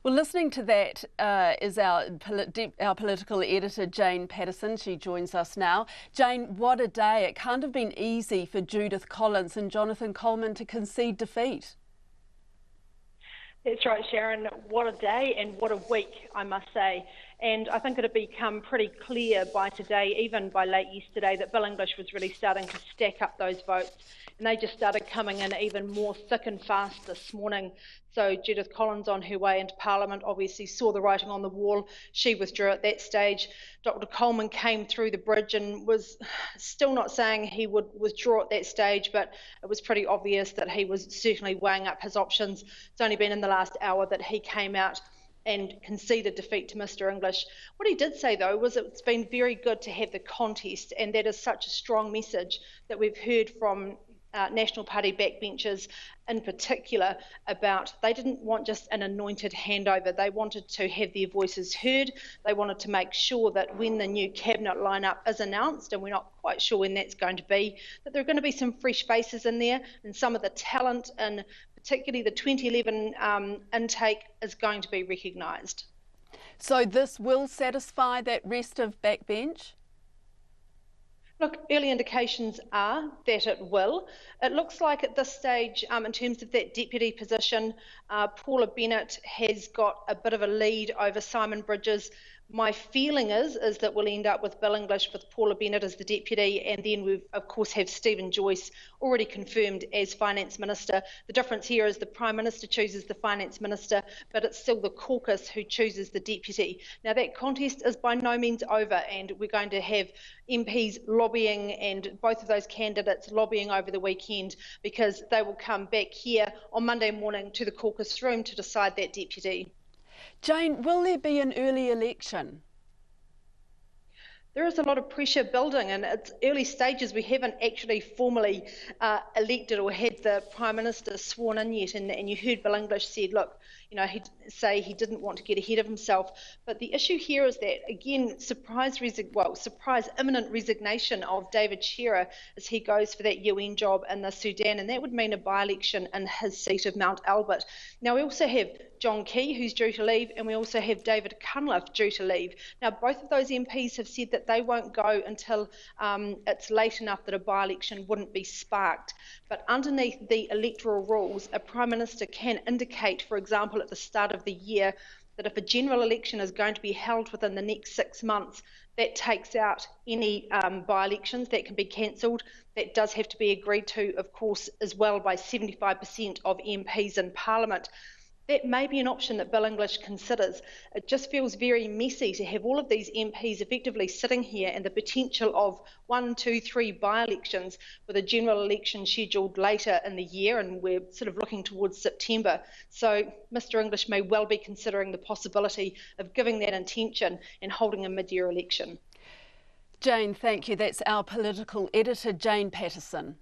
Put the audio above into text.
Well, listening to that is our political editor, Jane Patterson. She joins us now. Jane, what a day. It can't have been easy for Judith Collins and Jonathan Coleman to concede defeat. That's right, Sharon. What a day and what a week, I must say. And I think it had become pretty clear by today, even by late yesterday, that Bill English was really starting to stack up those votes. And they just started coming in even more thick and fast this morning. So Judith Collins, on her way into Parliament, obviously saw the writing on the wall. She withdrew at that stage. Dr. Coleman came through the bridge and was still not saying he would withdraw at that stage, but it was pretty obvious that he was certainly weighing up his options. It's only been in the last hour that he came out and conceded defeat to Mr. English. What he did say, though, was it's been very good to have the contest, and that is such a strong message that we've heard from National Party backbenchers in particular about they didn't want just an anointed handover. They wanted to have their voices heard. They wanted to make sure that when the new cabinet lineup is announced, and we're not quite sure when that's going to be, that there are going to be some fresh faces in there, and some of the talent in particularly the 2011 intake is going to be recognised. So this will satisfy that rest of backbench? Look, early indications are that it will. It looks like at this stage, in terms of that deputy position, Paula Bennett has got a bit of a lead over Simon Bridges. My feeling is that we'll end up with Bill English with Paula Bennett as the deputy, and then we of course have Stephen Joyce already confirmed as finance minister. The difference here is the Prime Minister chooses the finance minister, but it's still the caucus who chooses the deputy. Now that contest is by no means over, and we're going to have MPs lobbying, and both of those candidates lobbying over the weekend, because they will come back here on Monday morning to the caucus room to decide that deputy. Jane, will there be an early election? There is a lot of pressure building, and it's early stages. We haven't actually formally elected or had the Prime Minister sworn in yet, and you heard Bill English said, look, he'd say he didn't want to get ahead of himself. But the issue here is that, again, surprise imminent resignation of David Shearer as he goes for that UN job in the Sudan, and that would mean a by-election in his seat of Mount Albert. Now, we also have John Key, who's due to leave, and we also have David Cunliffe due to leave. Now, both of those MPs have said that they won't go until it's late enough that a by-election wouldn't be sparked. But underneath the electoral rules, a Prime Minister can indicate, for example, at the start of the year, that if a general election is going to be held within the next 6 months, that takes out any by-elections that can be cancelled. That does have to be agreed to, of course, as well by 75% of MPs in Parliament. That may be an option that Bill English considers. It just feels very messy to have all of these MPs effectively sitting here and the potential of 1, 2, 3 by-elections with a general election scheduled later in the year, and we're sort of looking towards September. So Mr. English may well be considering the possibility of giving that intention and holding a mid-year election. Jane, thank you. That's our political editor, Jane Patterson.